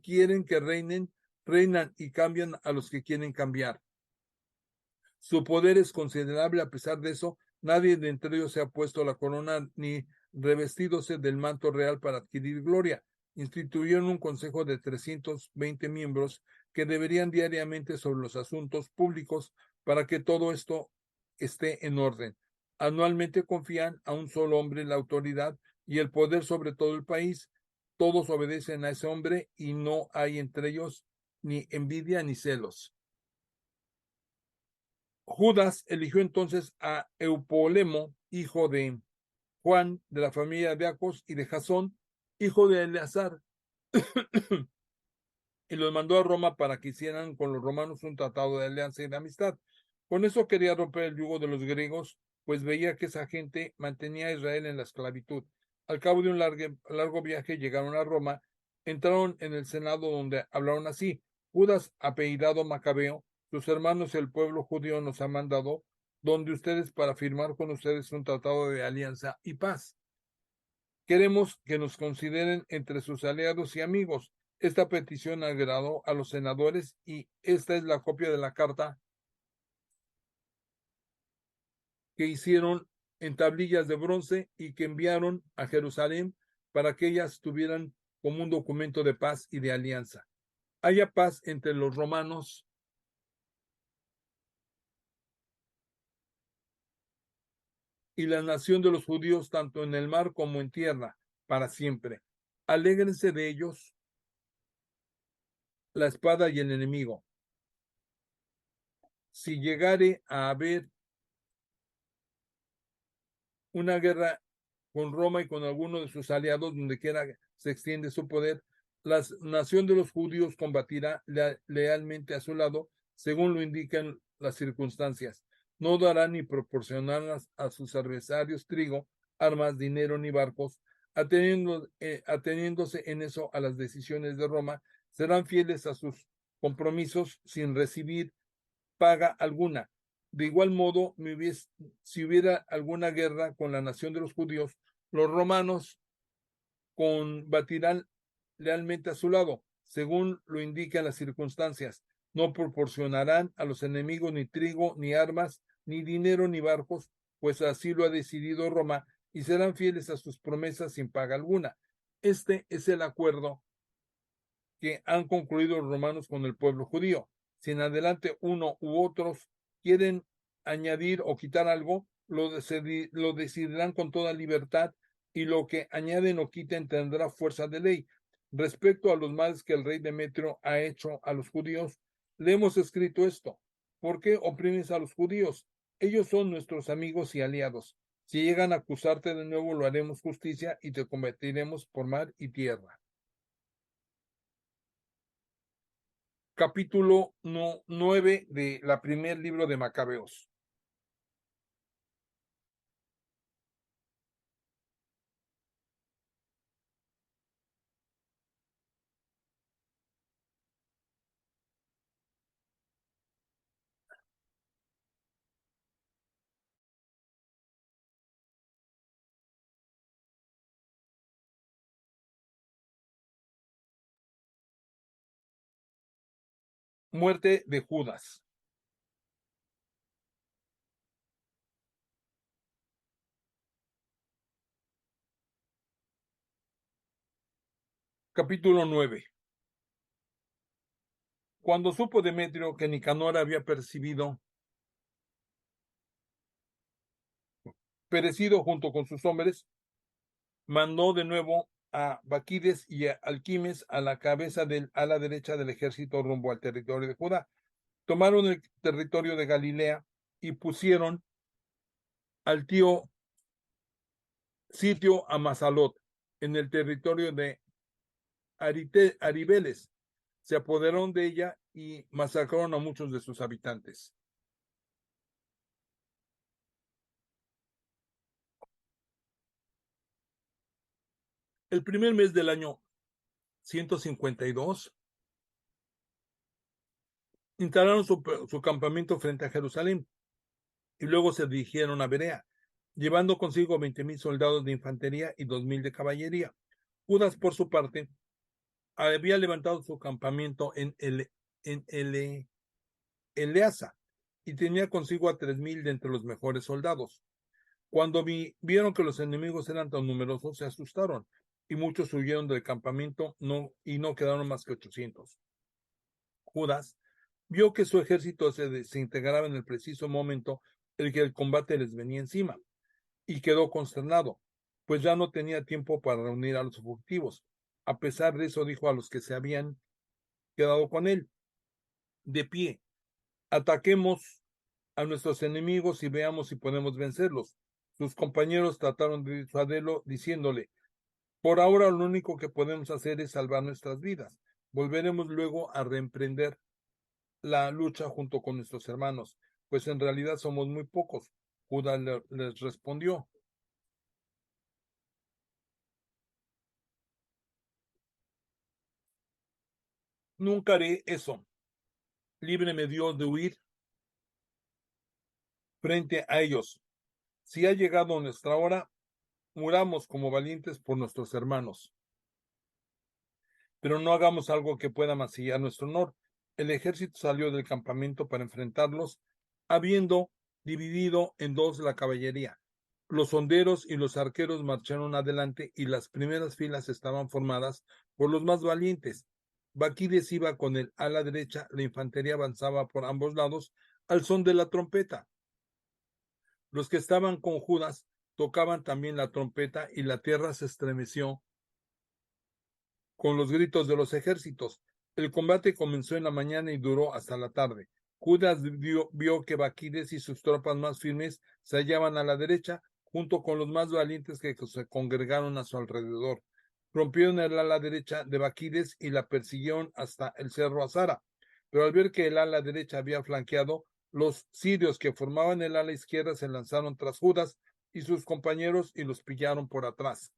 quieren que reinen, reinan y cambian a los que quieren cambiar. Su poder es considerable. A pesar de eso, nadie de entre ellos se ha puesto la corona ni revestidose del manto real para adquirir gloria. Instituyeron un consejo de 320 miembros que deberían diariamente sobre los asuntos públicos para que todo esto esté en orden. Anualmente confían a un solo hombre la autoridad y el poder sobre todo el país. Todos obedecen a ese hombre y no hay entre ellos ni envidia ni celos. Judas eligió entonces a Eupolemo, hijo de Juan, de la familia de Acos, y de Jasón, hijo de Eleazar, y los mandó a Roma para que hicieran con los romanos un tratado de alianza y de amistad. Con eso quería romper el yugo de los griegos, pues veía que esa gente mantenía a Israel en la esclavitud. Al cabo de un largo viaje llegaron a Roma, entraron en el Senado donde hablaron así: Judas, apellidado Macabeo, sus hermanos y el pueblo judío nos han mandado donde ustedes para firmar con ustedes un tratado de alianza y paz. Queremos que nos consideren entre sus aliados y amigos. Esta petición agradó a los senadores y esta es la copia de la carta que hicieron en tablillas de bronce y que enviaron a Jerusalén para que ellas tuvieran como un documento de paz y de alianza. Haya paz entre los romanos y la nación de los judíos, tanto en el mar como en tierra, para siempre. Alégrense de ellos la espada y el enemigo. Si llegare a haber una guerra con Roma y con alguno de sus aliados, donde quiera se extiende su poder, la nación de los judíos combatirá lealmente a su lado, según lo indican las circunstancias. No darán ni proporcionarán a sus adversarios trigo, armas, dinero ni barcos, ateniéndose en eso a las decisiones de Roma, serán fieles a sus compromisos sin recibir paga alguna. De igual modo, si hubiera alguna guerra con la nación de los judíos, los romanos combatirán lealmente a su lado, según lo indican las circunstancias. No proporcionarán a los enemigos ni trigo, ni armas, ni dinero, ni barcos, pues así lo ha decidido Roma, y serán fieles a sus promesas sin paga alguna. Este es el acuerdo que han concluido los romanos con el pueblo judío. Si en adelante uno u otros quieren añadir o quitar algo, lo decidirán con toda libertad, y lo que añaden o quiten tendrá fuerza de ley. Respecto a los males que el rey Demetrio ha hecho a los judíos, le hemos escrito esto: ¿por qué oprimes a los judíos? Ellos son nuestros amigos y aliados. Si llegan a acusarte de nuevo, lo haremos justicia y te combatiremos por mar y tierra. Capítulo 9 de la primer libro de Macabeos. Muerte de Judas. Capítulo 9. Cuando supo Demetrio que Nicanor había perecido junto con sus hombres, mandó de nuevo a Baquides y a Alquimes a la cabeza a la derecha del ejército rumbo al territorio de Judá. Tomaron el territorio de Galilea y pusieron al tío sitio a Mazalot en el territorio de Aribeles. Se apoderaron de ella y masacraron a muchos de sus habitantes. El primer mes del año 152 instalaron su campamento frente a Jerusalén y luego se dirigieron a Berea, llevando consigo 20,000 soldados de infantería y 2,000 de caballería. Judas, por su parte, había levantado su campamento en Eleasa y tenía consigo a 3,000 de entre los mejores soldados. Cuando vieron que los enemigos eran tan numerosos, se asustaron y muchos huyeron del campamento y no quedaron más que 800. Judas vio que su ejército se desintegraba en el preciso momento en que el combate les venía encima y quedó consternado, pues ya no tenía tiempo para reunir a los fugitivos. A pesar de eso, dijo a los que se habían quedado con él: de pie, ataquemos a nuestros enemigos y veamos si podemos vencerlos. Sus compañeros trataron de disuadirlo, diciéndole: por ahora lo único que podemos hacer es salvar nuestras vidas. Volveremos luego a reemprender la lucha junto con nuestros hermanos, pues en realidad somos muy pocos. Judá les respondió: nunca haré eso. Líbreme Dios de huir frente a ellos. Si ha llegado nuestra hora, muramos como valientes por nuestros hermanos, pero no hagamos algo que pueda mancillar nuestro honor. El ejército salió del campamento para enfrentarlos, habiendo dividido en dos la caballería. Los honderos y los arqueros marcharon adelante y las primeras filas estaban formadas por los más valientes. Baquides iba con el ala derecha, la infantería avanzaba por ambos lados al son de la trompeta. Los que estaban con Judas tocaban también la trompeta y la tierra se estremeció con los gritos de los ejércitos. El combate comenzó en la mañana y duró hasta la tarde. Judas vio que Baquides y sus tropas más firmes se hallaban a la derecha, junto con los más valientes que se congregaron a su alrededor. Rompieron el ala derecha de Baquides y la persiguieron hasta el cerro Azara. Pero al ver que el ala derecha había flanqueado, los sirios que formaban el ala izquierda se lanzaron tras Judas y sus compañeros y los pillaron por atrás.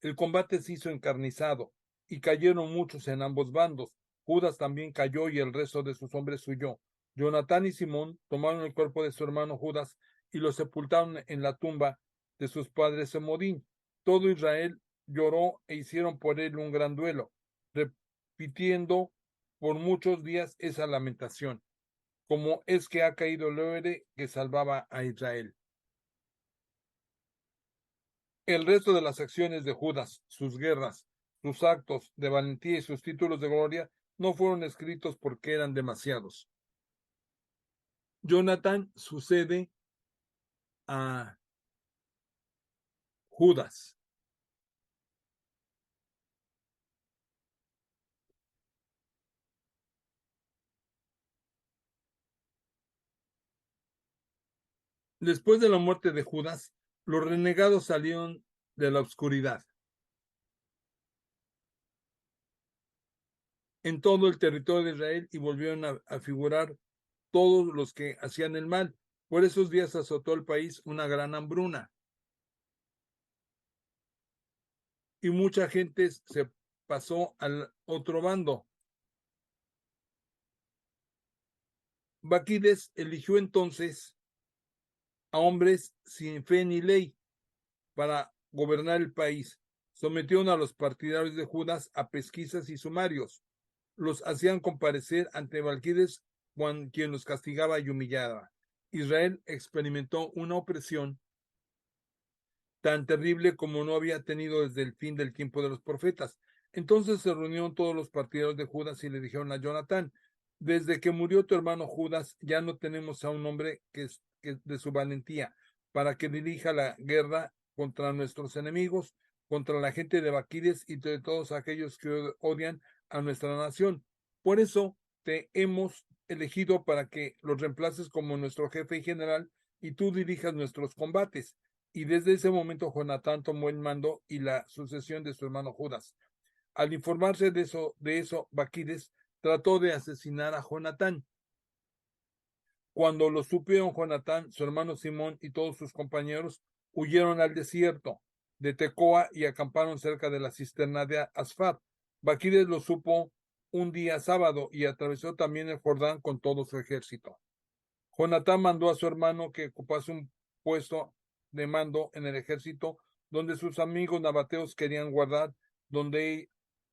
El combate se hizo encarnizado y cayeron muchos en ambos bandos. Judas también cayó y el resto de sus hombres huyó. Jonatán y Simón tomaron el cuerpo de su hermano Judas y lo sepultaron en la tumba de sus padres en Modín. Todo Israel lloró e hicieron por él un gran duelo, repitiendo por muchos días esa lamentación, como es que ha caído el héroe que salvaba a Israel. El resto de las acciones de Judas, sus guerras, sus actos de valentía y sus títulos de gloria no fueron escritos porque eran demasiados. Jonatán sucede a Judas. Después de la muerte de Judas, los renegados salieron de la oscuridad en todo el territorio de Israel y volvieron a figurar todos los que hacían el mal. Por esos días azotó el país una gran hambruna y mucha gente se pasó al otro bando. Baquides eligió entonces a hombres sin fe ni ley para gobernar el país. Sometieron a los partidarios de Judas a pesquisas y sumarios. Los hacían comparecer ante Baquides, quien los castigaba y humillaba. Israel experimentó una opresión tan terrible como no había tenido desde el fin del tiempo de los profetas. Entonces se reunieron todos los partidarios de Judas y le dijeron a Jonatán: desde que murió tu hermano Judas, ya no tenemos a un hombre que de su valentía para que dirija la guerra contra nuestros enemigos, contra la gente de Baquides y de todos aquellos que odian a nuestra nación. Por eso te hemos elegido para que los reemplaces como nuestro jefe y general y tú dirijas nuestros combates. Y desde ese momento Jonatán tomó el mando y la sucesión de su hermano Judas. Al informarse de eso, Baquides trató de asesinar a Jonatán. Cuando lo supieron, Jonatán, su hermano Simón y todos sus compañeros huyeron al desierto de Tecoa y acamparon cerca de la cisterna de Asfat. Baquides lo supo un día sábado y atravesó también el Jordán con todo su ejército. Jonatán mandó a su hermano que ocupase un puesto de mando en el ejército donde sus amigos nabateos querían guardar donde,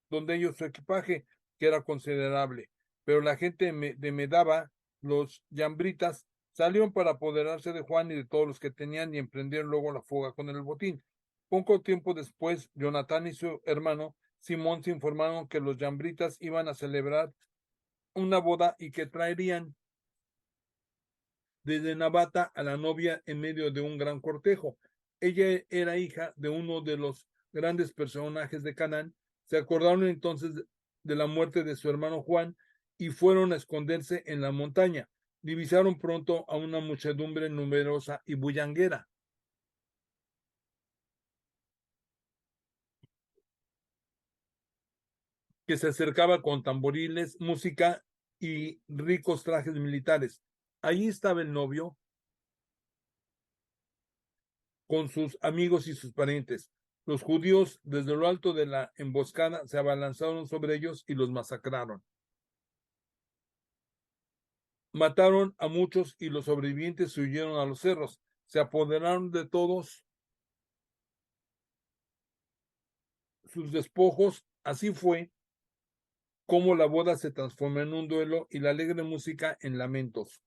donde ellos su equipaje, que era considerable. Pero la gente de Medaba, los yambritas, salieron para apoderarse de Juan y de todos los que tenían y emprendieron luego la fuga con el botín. Poco tiempo después, Jonatán y su hermano Simón se informaron que los yambritas iban a celebrar una boda y que traerían desde Nabata a la novia en medio de un gran cortejo. Ella era hija de uno de los grandes personajes de Canaán. Se acordaron entonces de la muerte de su hermano Juan y fueron a esconderse en la montaña. divisaron pronto a una muchedumbre numerosa y bullanguera, que se acercaba con tamboriles, música y ricos trajes militares. Allí estaba el novio con sus amigos y sus parientes. Los judíos, desde lo alto de la emboscada, se abalanzaron sobre ellos y los masacraron. Mataron a muchos y los sobrevivientes huyeron a los cerros. Se apoderaron de todos sus despojos. Así fue como la boda se transformó en un duelo y la alegre música en lamentos.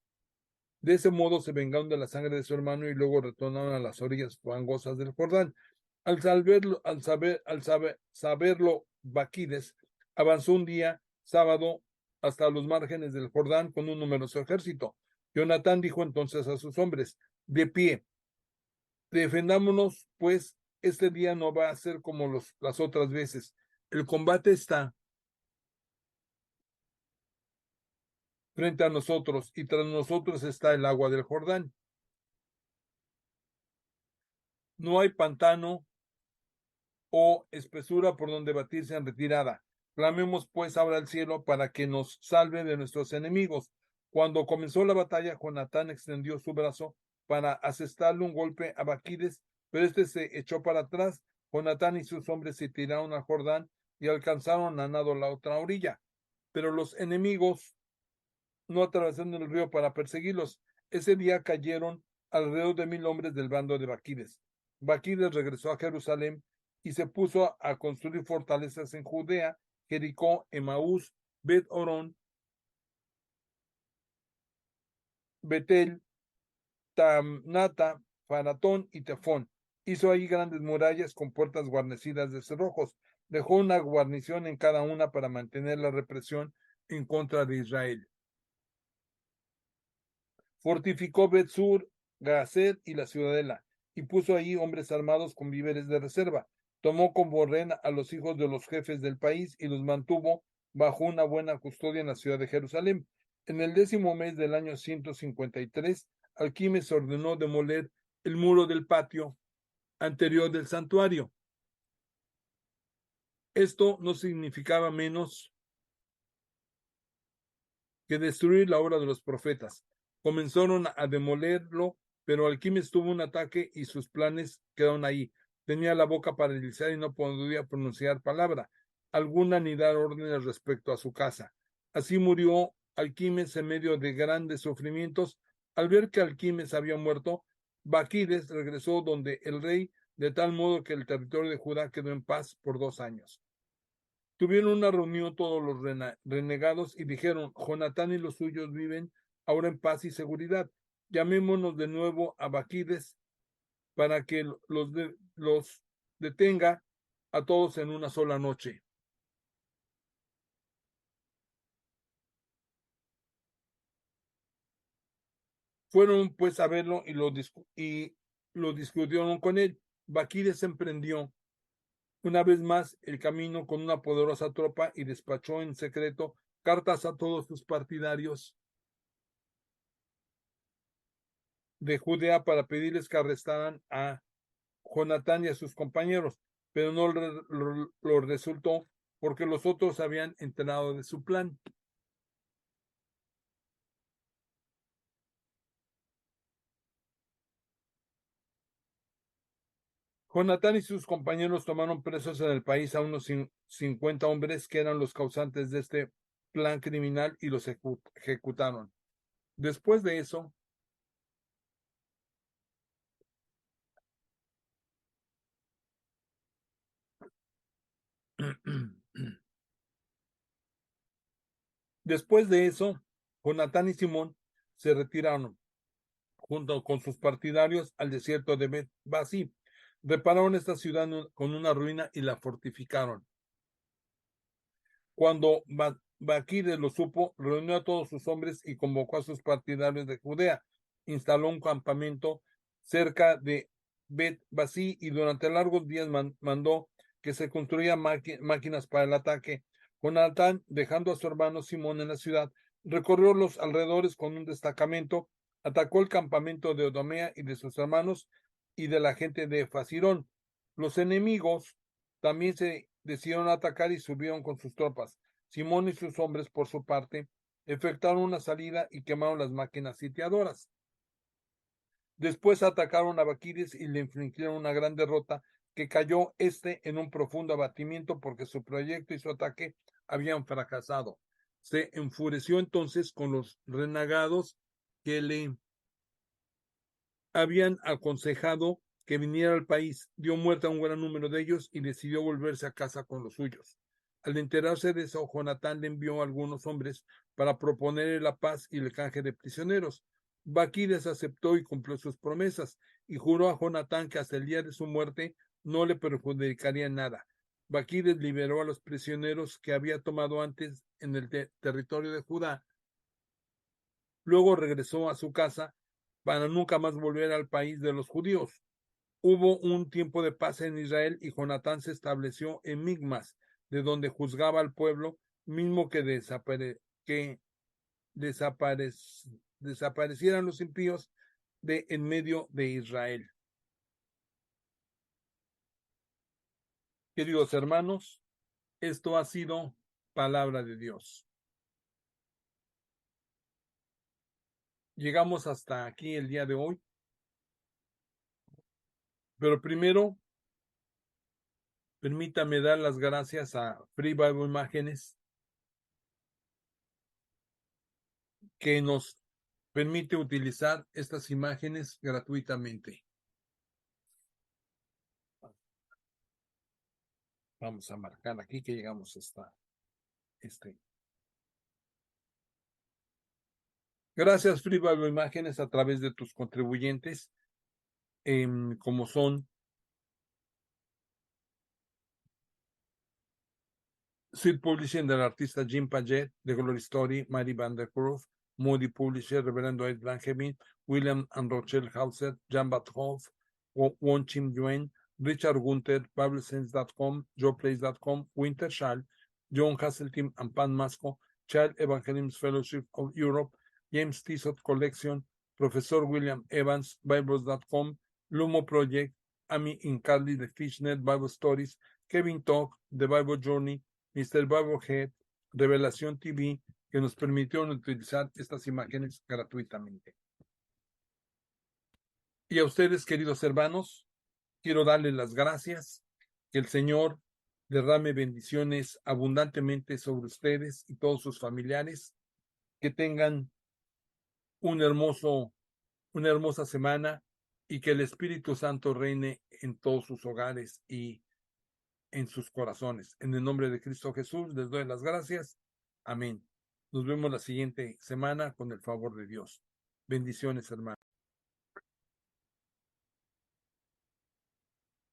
De ese modo se vengaron de la sangre de su hermano y luego retornaron a las orillas fangosas del Jordán. Saberlo, Baquides avanzó un día sábado hasta los márgenes del Jordán con un numeroso ejército. Jonatán dijo entonces a sus hombres: de pie, defendámonos, pues este día no va a ser como las otras veces. El combate está frente a nosotros y tras nosotros está el agua del Jordán. No hay pantano o espesura por donde batirse en retirada. Clamemos pues ahora al cielo para que nos salve de nuestros enemigos. Cuando comenzó la batalla, Jonatán extendió su brazo para asestarle un golpe a Baquides, pero este se echó para atrás. Jonatán y sus hombres se tiraron al Jordán y alcanzaron a nado la otra orilla. Pero los enemigos no atravesaron el río para perseguirlos. Ese día cayeron alrededor de 1000 hombres del bando de Baquides. Baquides regresó a Jerusalén y se puso a construir fortalezas en Judea, Jericó, Emaús, Bet-Orón, Betel, Tamnata, Faratón y Tefón. Hizo ahí grandes murallas con puertas guarnecidas de cerrojos. Dejó una guarnición en cada una para mantener la represión en contra de Israel. Fortificó Bet-Sur, Gazer y la ciudadela, y puso ahí hombres armados con víveres de reserva. Tomó como rehén a los hijos de los jefes del país y los mantuvo bajo una buena custodia en la ciudad de Jerusalén. En el 10º mes del año 153, Alquimes ordenó demoler el muro del patio anterior del santuario. Esto no significaba menos que destruir la obra de los profetas. Comenzaron a demolerlo, pero Alquimes tuvo un ataque y sus planes quedaron ahí. Tenía la boca paralizada y no podía pronunciar palabra alguna ni dar órdenes respecto a su casa. Así murió Alquimes en medio de grandes sufrimientos. Al ver que Alquimes había muerto, Baquides regresó donde el rey, de tal modo que el territorio de Judá quedó en paz por 2 años. Tuvieron una reunión todos los renegados y dijeron: Jonatán y los suyos viven ahora en paz y seguridad. Llamémonos de nuevo a Baquides para que los detenga a todos en una sola noche. Fueron pues a verlo y lo discutieron con él. Baquides emprendió una vez más el camino con una poderosa tropa y despachó en secreto cartas a todos sus partidarios de Judea para pedirles que arrestaran a Jonatán y a sus compañeros, pero no lo resultó porque los otros habían enterado de su plan. Jonatán y sus compañeros tomaron presos en el país a unos 50 hombres que eran los causantes de este plan criminal y los ejecutaron. Después de eso, después de eso, Jonatán y Simón se retiraron junto con sus partidarios al desierto de Bet-Basí. Repararon esta ciudad con una ruina y la fortificaron. Cuando Baquides lo supo, reunió a todos sus hombres y convocó a sus partidarios de Judea. Instaló un campamento cerca de Bet-Basí y durante largos días mandó que se construyeran máquinas para el ataque. Jonatán, dejando a su hermano Simón en la ciudad, recorrió los alrededores con un destacamento, atacó el campamento de Odomea y de sus hermanos y de la gente de Fasirón. Los enemigos también se decidieron atacar y subieron con sus tropas. Simón y sus hombres, por su parte, efectuaron una salida y quemaron las máquinas sitiadoras. Después atacaron a Baquides y le infligieron una gran derrota que cayó en un profundo abatimiento porque su proyecto y su ataque habían fracasado. Se enfureció entonces con los renegados que le habían aconsejado que viniera al país, dio muerte a un gran número de ellos y decidió volverse a casa con los suyos. Al enterarse de eso, Jonatán le envió a algunos hombres para proponerle la paz y el canje de prisioneros. Baquides aceptó y cumplió sus promesas y juró a Jonatán que hasta el día de su muerte no le perjudicaría nada. Baquides liberó a los prisioneros que había tomado antes en el territorio de Judá. Luego regresó a su casa para nunca más volver al país de los judíos. Hubo un tiempo de paz en Israel y Jonatán se estableció en Migmas, de donde juzgaba al pueblo, mismo que desaparecieran los impíos de en medio de Israel. Queridos hermanos, esto ha sido palabra de Dios. Llegamos hasta aquí el día de hoy, pero primero permítame dar las gracias a Free Bible Imágenes, que nos permite utilizar estas imágenes gratuitamente. Vamos a marcar aquí que llegamos hasta este. Gracias, Free Bible Imágenes, a través de tus contribuyentes, como son Seed Publishing del artista Jim Paget, de Glory Story, Mary Van Der Kroof, Moody Publisher, Reverendo Ed Blanchevin, William and Rochelle Hauser, Jan Bathoff, Won Chim Yuen, Richard Gunther, BibleSense.com, JoePlace.com, Winter Schall, John Hasseltine and Pan Masco, Child Evangelism Fellowship of Europe, James Tissot Collection, Professor William Evans, Bibles.com, Lumo Project, Amy Incarly, The Fishnet, Bible Stories, Kevin Talk, The Bible Journey, Mr. Bible Head, Revelación TV, que nos permitieron utilizar estas imágenes gratuitamente. Y a ustedes, queridos hermanos, quiero darles las gracias, que el Señor derrame bendiciones abundantemente sobre ustedes y todos sus familiares, que tengan una hermosa semana y que el Espíritu Santo reine en todos sus hogares y en sus corazones. En el nombre de Cristo Jesús les doy las gracias. Amén. Nos vemos la siguiente semana con el favor de Dios. Bendiciones, hermanos.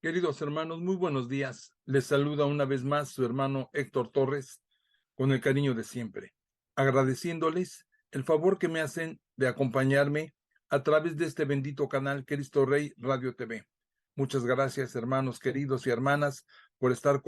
Queridos hermanos, muy buenos días. Les saluda una vez más su hermano Héctor Torres con el cariño de siempre, agradeciéndoles el favor que me hacen de acompañarme a través de este bendito canal Cristo Rey Radio TV. Muchas gracias, hermanos queridos y hermanas, por estar